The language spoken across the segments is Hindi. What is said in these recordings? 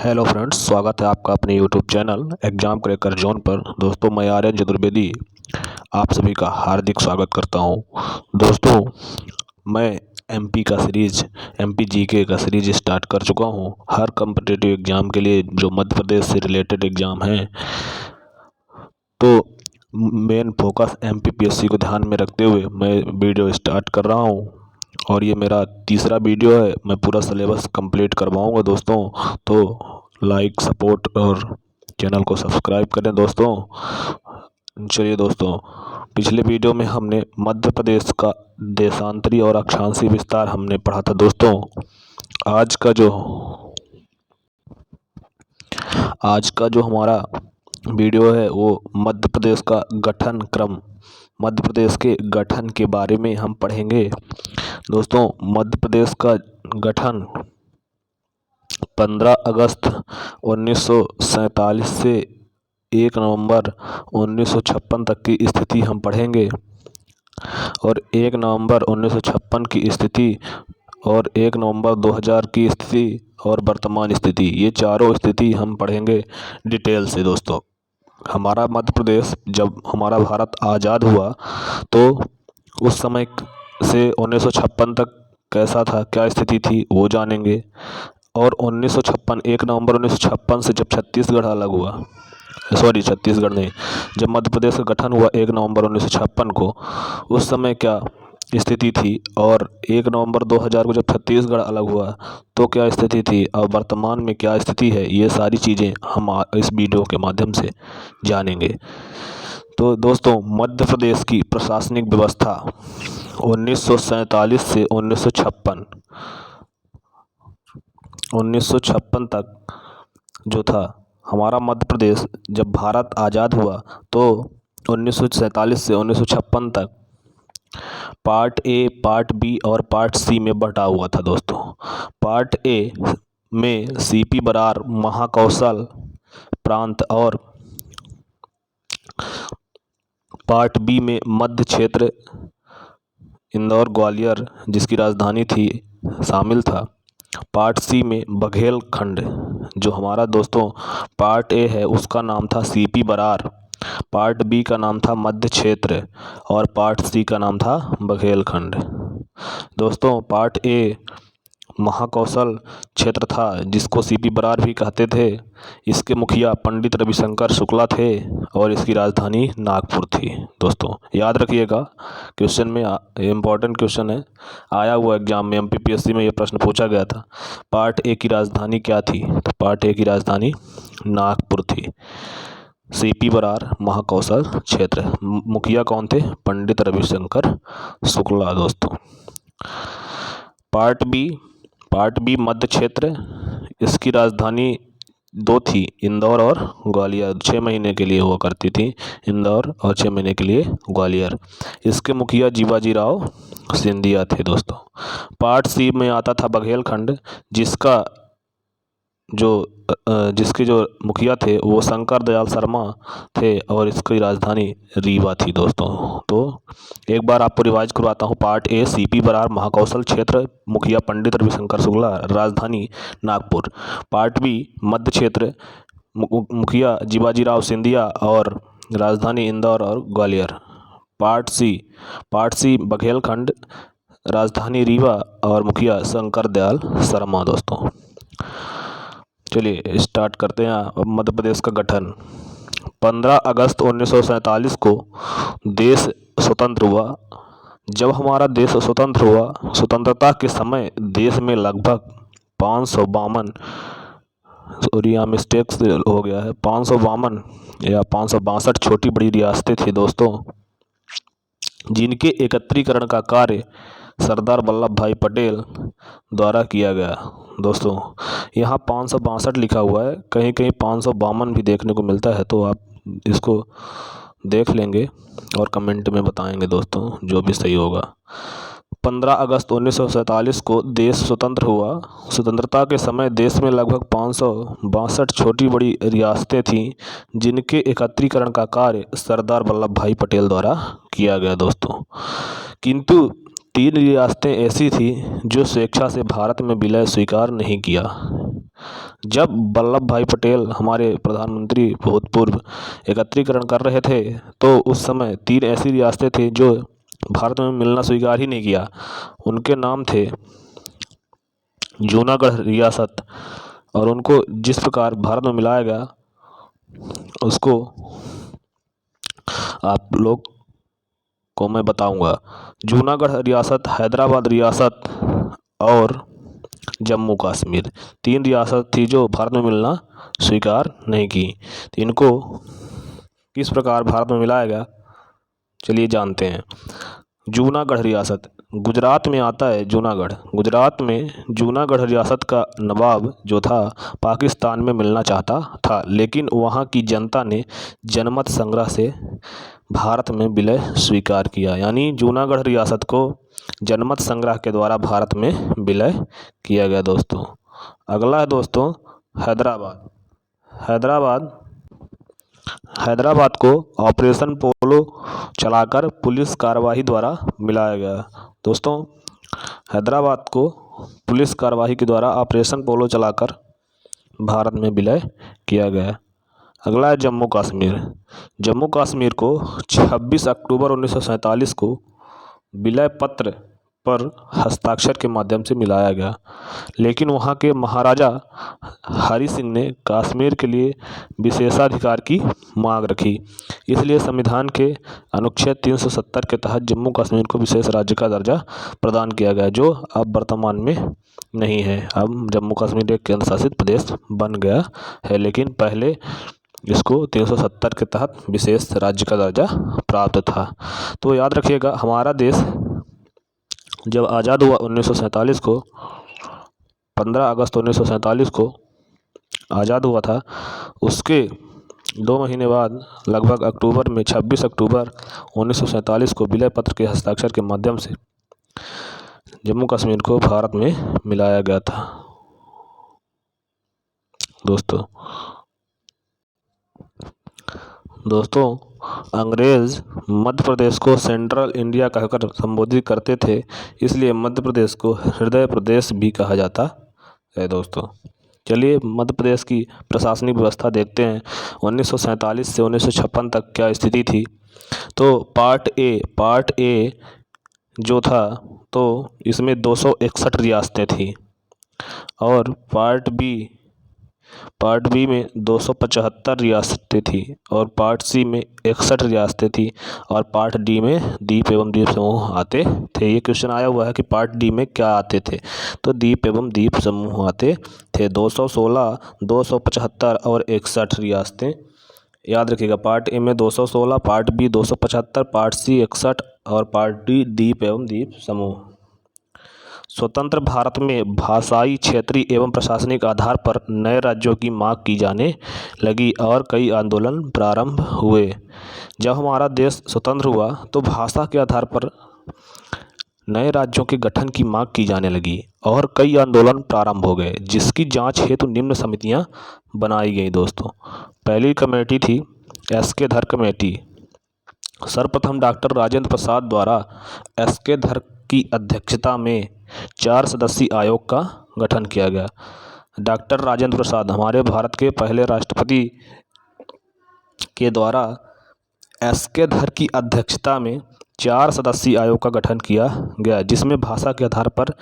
हेलो फ्रेंड्स, स्वागत है आपका अपने YouTube channel exam cracker zone पर। दोस्तों, मैं आर्यन चतुर्वेदी आप सभी का हार्दिक स्वागत करता हूं। दोस्तों, मैं एमपी जीके का सीरीज स्टार्ट कर चुका हूं। हर कम्पिटिटिव एग्ज़ाम के लिए जो मध्य प्रदेश से रिलेटेड एग्ज़ाम हैं, तो मेन फोकस एमपीपीएससी को ध्यान में रखते हुए मैं वीडियो स्टार्ट कर रहा हूं। और ये मेरा तीसरा वीडियो है। मैं पूरा सिलेबस कंप्लीट करवाऊंगा दोस्तों, तो लाइक, सपोर्ट और चैनल को सब्सक्राइब करें दोस्तों। चलिए दोस्तों, पिछले वीडियो में हमने मध्य प्रदेश का देशांतरी और अक्षांशीय विस्तार हमने पढ़ा था दोस्तों। आज का जो हमारा वीडियो है वो मध्य प्रदेश का गठन क्रम, मध्य प्रदेश के गठन के बारे में हम पढ़ेंगे दोस्तों। मध्य प्रदेश का गठन 15 अगस्त 1947 से 1 नवंबर 1956 तक की स्थिति हम पढ़ेंगे। और 1 नवंबर 1956 की स्थिति और 1 नवंबर 2000 की स्थिति और वर्तमान स्थिति, ये चारों स्थिति हम पढ़ेंगे डिटेल से दोस्तों। हमारा मध्य प्रदेश जब हमारा भारत आज़ाद हुआ तो उस समय से 1956 तक कैसा था, क्या स्थिति थी, वो जानेंगे। और 1956 1 नवंबर 1956 से जब छत्तीसगढ़ अलग हुआ, छत्तीसगढ़ नहीं, जब मध्य प्रदेश का गठन हुआ 1 नवंबर 1956 को, उस समय क्या स्थिति थी। और 1 नवंबर 2000 को जब छत्तीसगढ़ अलग हुआ तो क्या स्थिति थी, और वर्तमान में क्या स्थिति है, ये सारी चीज़ें हम इस वीडियो के माध्यम से जानेंगे। तो दोस्तों, मध्य प्रदेश की प्रशासनिक व्यवस्था 1947 से 1956 तक जो था, हमारा मध्य प्रदेश जब भारत आज़ाद हुआ तो 1947 से 1956 तक पार्ट ए, पार्ट बी और पार्ट सी में बटा हुआ था दोस्तों। पार्ट ए में सीपी बरार महाकौशल प्रांत और पार्ट बी में मध्य क्षेत्र इंदौर, ग्वालियर जिसकी राजधानी थी शामिल था। पार्ट सी में बघेल खंड, जो हमारा दोस्तों पार्ट ए है उसका नाम था सीपी बरार, पार्ट बी का नाम था मध्य क्षेत्र और पार्ट सी का नाम था बघेल खंड। दोस्तों, पार्ट ए महाकौशल क्षेत्र था जिसको सीपी बरार भी कहते थे। इसके मुखिया पंडित रविशंकर शुक्ला थे और इसकी राजधानी नागपुर थी। दोस्तों याद रखिएगा, क्वेश्चन में इम्पॉर्टेंट क्वेश्चन है, आया हुआ एग्जाम में एमपीपीएससी में ये प्रश्न पूछा गया था। पार्ट ए की राजधानी क्या थी, तो पार्ट ए की राजधानी नागपुर थी। सीपी बरार महाकौशल क्षेत्र, मुखिया कौन थे, पंडित रविशंकर शुक्ला। दोस्तों, पार्ट बी मध्य क्षेत्र, इसकी राजधानी 2 थी, इंदौर और ग्वालियर। 6 महीने के लिए हुआ करती थी इंदौर और 6 महीने के लिए ग्वालियर। इसके मुखिया जीवाजी राव सिंधिया थे दोस्तों। पार्ट सी में आता था बघेलखंड, जिसके जो मुखिया थे वो शंकर दयाल शर्मा थे और इसकी राजधानी रीवा थी दोस्तों। तो एक बार आपको रिवाइज करवाता हूँ। Part A CP Berar Mahakoshal क्षेत्र, मुखिया पंडित रविशंकर शुक्ला, राजधानी नागपुर। पार्ट बी मध्य क्षेत्र, मुखिया जीवाजी राव सिंधिया और राजधानी इंदौर और ग्वालियर। पार्ट सी बघेलखंड, राजधानी रीवा और मुखिया शंकर दयाल शर्मा। दोस्तों चलिए स्टार्ट करते हैं। मध्य प्रदेश का गठन 15 अगस्त 1947 को देश स्वतंत्र हुआ। जब हमारा देश स्वतंत्र हुआ, स्वतंत्रता के समय देश में लगभग 552, सॉरी यहाँ मिस्टेक हो गया है, 552 या 562 छोटी बड़ी रियासतें थी दोस्तों, जिनके एकत्रीकरण का कार्य सरदार वल्लभ भाई पटेल द्वारा किया गया। दोस्तों यहाँ 562 लिखा हुआ है, कहीं कहीं 552 भी देखने को मिलता है, तो आप इसको देख लेंगे और कमेंट में बताएंगे दोस्तों जो भी सही होगा। 15 अगस्त 1947 को देश स्वतंत्र हुआ। स्वतंत्रता के समय देश में लगभग 562 छोटी बड़ी रियासतें थीं, जिनके एकत्रीकरण का कार्य सरदार वल्लभ भाई पटेल द्वारा किया गया दोस्तों। किंतु 3 रियासतें ऐसी थी जो स्वेच्छा से भारत में विलय स्वीकार नहीं किया, जब वल्लभ भाई पटेल हमारे प्रधानमंत्री भूतपूर्व एकत्रीकरण कर रहे थे तो उस समय 3 ऐसी रियासतें थी जो भारत में मिलना स्वीकार ही नहीं किया। उनके नाम थे जूनागढ़ रियासत, और उनको जिस प्रकार भारत में मिलाया गया उसको आप लोग को मैं बताऊंगा। जूनागढ़ रियासत, हैदराबाद रियासत और जम्मू कश्मीर 3 रियासत थी जो भारत में मिलना स्वीकार नहीं की। तो इनको किस प्रकार भारत में मिलाया गया, चलिए जानते हैं। जूनागढ़ रियासत गुजरात में आता है। जूनागढ़ गुजरात में जूनागढ़ रियासत का नवाब जो था पाकिस्तान में मिलना चाहता था, लेकिन वहाँ की जनता ने जनमत संग्रह से भारत में विलय स्वीकार किया। यानी जूनागढ़ रियासत को जनमत संग्रह के द्वारा भारत में विलय किया गया दोस्तों। अगला है दोस्तों हैदराबाद। हैदराबाद को ऑपरेशन पोलो चलाकर पुलिस कार्रवाई द्वारा मिलाया गया। दोस्तों हैदराबाद को पुलिस कार्रवाई के द्वारा ऑपरेशन पोलो चलाकर भारत में विलय किया गया। अगला है जम्मू कश्मीर। जम्मू कश्मीर को 26 अक्टूबर 1947 को विलय पत्र पर हस्ताक्षर के माध्यम से मिलाया गया, लेकिन वहाँ के महाराजा हरि सिंह ने कश्मीर के लिए विशेषाधिकार की मांग रखी। इसलिए संविधान के अनुच्छेद 370 के तहत जम्मू कश्मीर को विशेष राज्य का दर्जा प्रदान किया गया, जो अब वर्तमान में नहीं है। अब जम्मू कश्मीर एक केंद्र शासित प्रदेश बन गया है, लेकिन पहले इसको 370 के तहत विशेष राज्य का दर्जा प्राप्त था। तो याद रखिएगा, हमारा देश जब आज़ाद हुआ 1947 को, 15 अगस्त 1947 को आज़ाद हुआ था, उसके 2 महीने बाद लगभग अक्टूबर में 26 अक्टूबर 1947 को विलय पत्र के हस्ताक्षर के माध्यम से जम्मू कश्मीर को भारत में मिलाया गया था। दोस्तों अंग्रेज़ मध्य प्रदेश को सेंट्रल इंडिया कहकर संबोधित करते थे, इसलिए मध्य प्रदेश को हृदय प्रदेश भी कहा जाता है। दोस्तों चलिए मध्य प्रदेश की प्रशासनिक व्यवस्था देखते हैं। 1947 से 1956 तक क्या स्थिति थी। तो पार्ट ए जो था, तो इसमें 261 रियासतें थी, और पार्ट बी में 275 रियासतें थी, और पार्ट सी में 61 रियासतें थी, और पार्ट डी में द्वीप एवं द्वीप समूह आते थे। ये क्वेश्चन आया हुआ है कि पार्ट डी में क्या आते थे, तो द्वीप एवं द्वीप समूह आते थे। 216, 275 और 61 रियासतें याद रखिएगा। पार्ट ए में 216, पार्ट बी 275, पार्ट सी 61 और पार्ट डी द्वीप एवं द्वीप समूह। स्वतंत्र भारत में भाषाई, क्षेत्रीय एवं प्रशासनिक आधार पर नए राज्यों की मांग की जाने लगी और कई आंदोलन प्रारंभ हुए। जब हमारा देश स्वतंत्र हुआ तो भाषा के आधार पर नए राज्यों के गठन की मांग की जाने लगी और कई आंदोलन प्रारंभ हो गए, जिसकी जांच हेतु निम्न समितियां बनाई गई। दोस्तों पहली कमेटी थी एस.के. धर कमेटी। सर्वप्रथम डॉक्टर राजेंद्र प्रसाद द्वारा एस.के. धर की अध्यक्षता में 4 सदस्यीय आयोग का गठन किया गया। डॉक्टर राजेंद्र प्रसाद हमारे भारत के पहले राष्ट्रपति के द्वारा एस.के. धर की अध्यक्षता में 4 सदस्यीय आयोग का गठन किया गया, जिसमें भाषा के आधार पर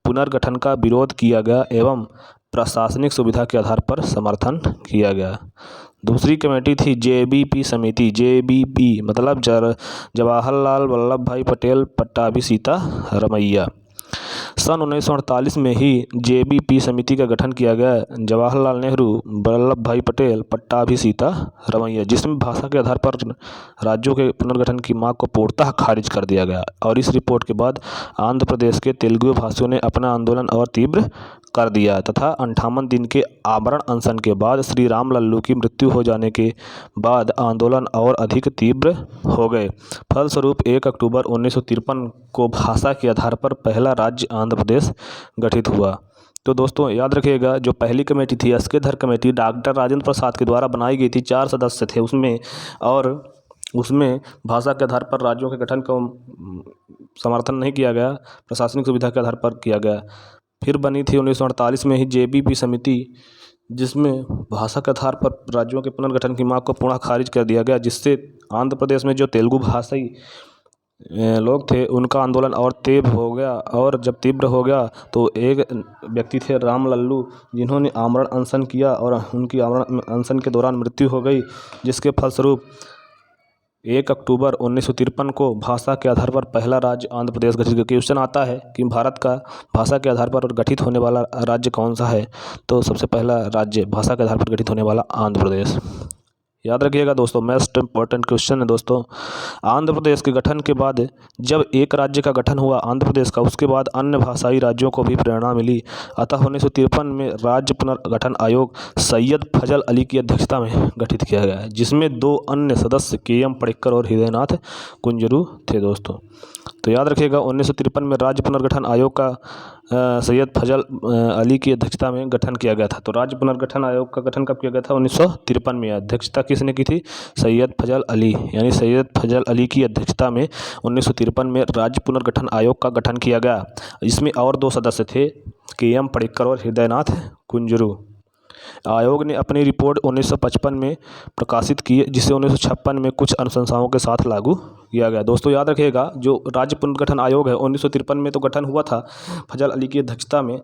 पुनर्गठन का विरोध किया गया एवं प्रशासनिक सुविधा के आधार पर समर्थन किया गया। दूसरी कमेटी थी जेबीपी समिति। जेबीपी मतलब जवाहरलाल वल्लभ भाई पटेल पट्टाभी सीता रमैया। सन 1948 में ही जेबीपी समिति का गठन किया गया, जवाहरलाल नेहरू वल्लभ भाई पटेल पट्टाभी सीता रमैया, जिसमें भाषा के आधार पर राज्यों के पुनर्गठन की मांग को पूर्णतः खारिज कर दिया गया। और इस रिपोर्ट के बाद आंध्र प्रदेश के तेलुगु भाषियों ने अपना आंदोलन और तीव्र कर दिया तथा 58 दिन के आमरण अनशन के बाद श्री राम लल्लू की मृत्यु हो जाने के बाद आंदोलन और अधिक तीव्र हो गए। फलस्वरूप 1 अक्टूबर 1953 को भाषा के आधार पर पहला राज्य आंध्र प्रदेश गठित हुआ। तो दोस्तों याद रखिएगा, जो पहली कमेटी थी एस.के. धर कमेटी डॉक्टर राजेंद्र प्रसाद के द्वारा बनाई गई थी, 4 सदस्य थे उसमें, और उसमें भाषा के आधार पर राज्यों के गठन को समर्थन नहीं किया गया, प्रशासनिक सुविधा के आधार पर किया गया। फिर बनी थी 1948 में ही जेबीपी समिति, जिसमें भाषा के आधार पर राज्यों के पुनर्गठन की मांग को पुनः खारिज कर दिया गया, जिससे आंध्र प्रदेश में जो तेलुगु भाषी लोग थे उनका आंदोलन और तीव्र हो गया। और जब तीव्र हो गया तो एक व्यक्ति थे राम लल्लू, जिन्होंने आमरण अनशन किया और उनकी आमरण अनशन के दौरान मृत्यु हो गई, जिसके फलस्वरूप 1 अक्टूबर 1953 को भाषा के आधार पर पहला राज्य आंध्र प्रदेश गठित किया। क्वेश्चन आता है कि भारत का भाषा के आधार पर गठित होने वाला राज्य कौन सा है, तो सबसे पहला राज्य भाषा के आधार पर गठित होने वाला आंध्र प्रदेश। याद रखिएगा दोस्तों, मोस्ट इंपॉर्टेंट क्वेश्चन है दोस्तों। आंध्र प्रदेश के गठन के बाद जब एक राज्य का गठन हुआ आंध्र प्रदेश का, उसके बाद अन्य भाषाई राज्यों को भी प्रेरणा मिली। अतः 1953 में राज्य पुनर्गठन आयोग सैयद फजल अली की अध्यक्षता में गठित किया गया है, जिसमें 2 अन्य सदस्य KM पडिक्कर और हृदयनाथ कुंजरू थे दोस्तों। तो याद रखिएगा 1953 में राज्य पुनर्गठन आयोग का सैयद फजल अली की अध्यक्षता में गठन किया गया था। तो राज्य पुनर्गठन आयोग का गठन कब किया गया था? 1953 में। अध्यक्षता किसने की थी? सैयद फजल अली, यानी सैयद फजल अली की अध्यक्षता में 1953 में राज्य पुनर्गठन आयोग का गठन किया गया। इसमें और 2 सदस्य थे, KM पडिक्कर और हृदयनाथ कुंजरू। आयोग ने अपनी रिपोर्ट 1955 में प्रकाशित की, जिसे 1956 में कुछ अनुशंसाओं के साथ लागू किया गया। दोस्तों याद रखिएगा, जो राज्य पुनर्गठन आयोग है 1953 में तो गठन हुआ था फजल अली की अध्यक्षता में,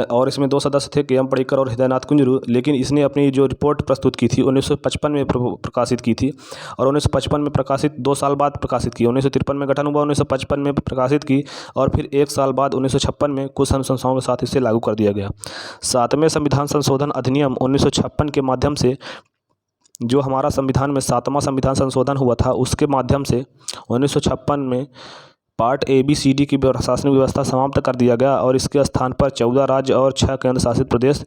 और इसमें 2 सदस्य थे, KM पडिक्कर और हृदयनाथ कुंजरू। लेकिन इसने अपनी जो रिपोर्ट प्रस्तुत की थी 1955 में प्रकाशित की थी, और 1955 में प्रकाशित 2 साल बाद प्रकाशित की। 1953 में गठन हुआ, 1955 में प्रकाशित की, और फिर 1 साल बाद 1956 में कुछ अनुशंसाओं के साथ इसे लागू कर दिया गया। 7वें संविधान संशोधन अधिनियम 1956 के माध्यम से, जो हमारा संविधान में 7वां संविधान संशोधन हुआ था, उसके माध्यम से 1956 में पार्ट ABCD की प्रशासनिक व्यवस्था समाप्त कर दिया गया और इसके स्थान पर 14 राज्य और 6 केंद्र शासित प्रदेश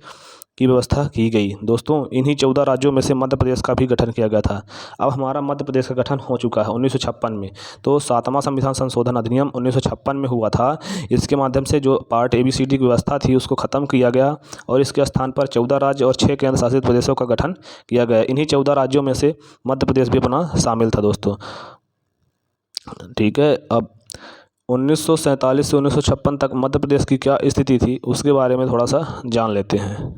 की व्यवस्था की गई। दोस्तों इन्हीं 14 राज्यों में से मध्य प्रदेश का भी गठन किया गया था। अब हमारा मध्य प्रदेश का गठन हो चुका है 1956 में। तो 7वां संविधान संशोधन अधिनियम 1956 में हुआ था। इसके माध्यम से जो पार्ट ABCD की व्यवस्था थी उसको ख़त्म किया गया और इसके स्थान पर 14 राज्य और 6 केंद्र शासित प्रदेशों का गठन किया गया। इन्हीं 14 राज्यों में से मध्य प्रदेश भी अपना शामिल था दोस्तों। ठीक है, अब 1947 से 1956 तक मध्य प्रदेश की क्या स्थिति थी उसके बारे में थोड़ा सा जान लेते हैं।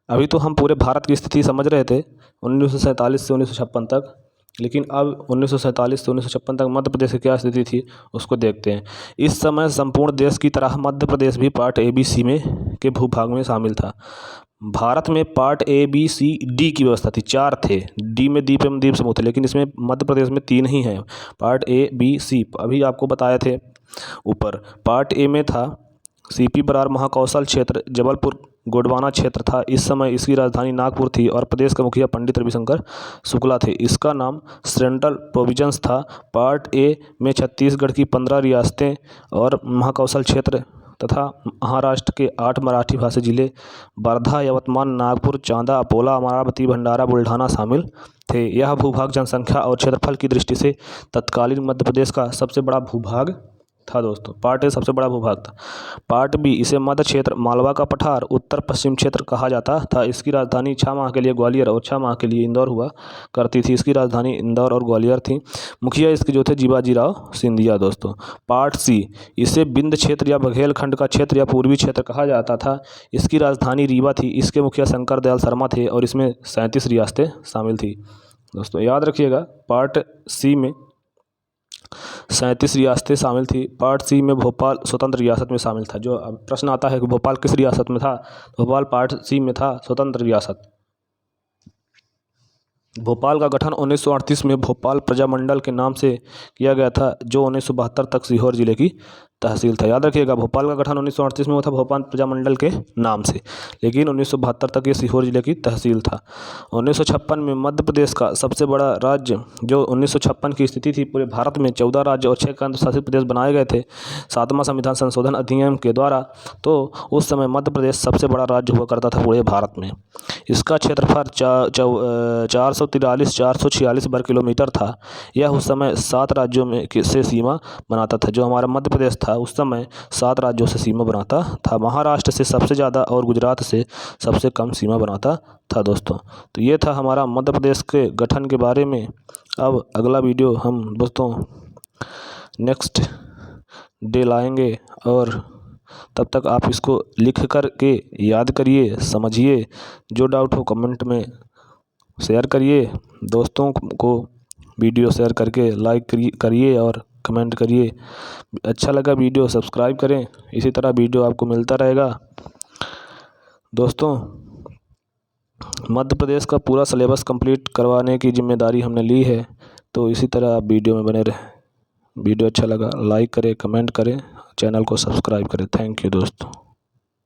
अभी तो हम पूरे भारत की स्थिति समझ रहे थे 1947 से 1956 तक, लेकिन अब 1947 से 1956 तक मध्य प्रदेश की क्या स्थिति थी उसको देखते हैं। इस समय संपूर्ण देश की तरह मध्य प्रदेश भी पार्ट ABC में के भूभाग में शामिल था। भारत में पार्ट ABCD की व्यवस्था थी, 4 थे, डी में द्वीप एवं द्वीप समूह थे, लेकिन इसमें मध्य प्रदेश में 3 ही हैं। पार्ट ABC अभी आपको बताए थे ऊपर। पार्ट A में था CP बरार महाकौशल क्षेत्र, जबलपुर गोंडवाना क्षेत्र था। इस समय इसकी राजधानी नागपुर थी और प्रदेश का मुखिया पंडित रविशंकर शुक्ला थे। इसका नाम सेंट्रल प्रोविंस था। पार्ट A में छत्तीसगढ़ की 15 रियासतें और महाकौशल क्षेत्र तथा महाराष्ट्र के 8 मराठी भाषी जिले वर्धा, यवतमाल, नागपुर, चांदा, अकोला, अमरावती, भंडारा, बुल्ढाना शामिल थे। यह भूभाग जनसंख्या और क्षेत्रफल की दृष्टि से तत्कालीन मध्य प्रदेश का सबसे बड़ा भूभाग था दोस्तों। पार्ट A सबसे बड़ा भूभाग था। पार्ट B इसे मध्य क्षेत्र, मालवा का पठार, उत्तर पश्चिम क्षेत्र कहा जाता था। इसकी राजधानी 6 माह के लिए ग्वालियर और 6 माह के लिए इंदौर हुआ करती थी। इसकी राजधानी इंदौर और ग्वालियर थी। मुखिया इसके जो थे जीवाजीराव सिंधिया दोस्तों। पार्ट C इसे बिंद क्षेत्र या बघेलखंड का क्षेत्र या पूर्वी क्षेत्र कहा जाता था। इसकी राजधानी रीवा थी। इसके मुखिया शंकर दयाल शर्मा थे और इसमें 37 रियासतें शामिल थी दोस्तों। याद रखिएगा, पार्ट C में 37 रियासतें शामिल थी। पार्ट C में भोपाल स्वतंत्र रियासत में शामिल था। जो अब प्रश्न आता है कि भोपाल किस रियासत में था, भोपाल पार्ट C में था, स्वतंत्र रियासत। भोपाल का गठन 1938 में भोपाल प्रजामंडल के नाम से किया गया था, जो 1972 तक सीहोर जिले की तहसील था। याद रखिएगा, भोपाल का गठन 1938 में हुआ था भोपाल प्रजामंडल के नाम से, लेकिन 1972 तक ये सीहोर जिले की तहसील था। 1956 में मध्य प्रदेश का सबसे बड़ा राज्य, जो 1956 की स्थिति थी, पूरे भारत में 14 राज्य और 6 केंद्र शासित प्रदेश बनाए गए थे 7वां संविधान संशोधन अधिनियम के द्वारा। तो उस समय मध्य प्रदेश सबसे बड़ा राज्य हुआ करता था पूरे भारत में। इसका क्षेत्रफल 446 वर्ग किलोमीटर था। यह उस समय 7 राज्यों में से सीमा बनाता था। जो हमारा मध्य प्रदेश था उस समय 7 राज्यों से सीमा बनाता था। महाराष्ट्र से सबसे ज़्यादा और गुजरात से सबसे कम सीमा बनाता था दोस्तों। तो ये था हमारा मध्य प्रदेश के गठन के बारे में। अब अगला वीडियो हम दोस्तों नेक्स्ट डे लाएंगे और तब तक आप इसको लिख कर के याद करिए, समझिए। जो डाउट हो कमेंट में शेयर करिए। दोस्तों को वीडियो शेयर करके लाइक करिए और कमेंट करिए। अच्छा लगा वीडियो सब्सक्राइब करें। इसी तरह वीडियो आपको मिलता रहेगा। दोस्तों, मध्य प्रदेश का पूरा सिलेबस कंप्लीट करवाने की जिम्मेदारी हमने ली है, तो इसी तरह आप वीडियो में बने रहें। वीडियो अच्छा लगा लाइक करें, कमेंट करें, चैनल को सब्सक्राइब करें। थैंक यू दोस्तों।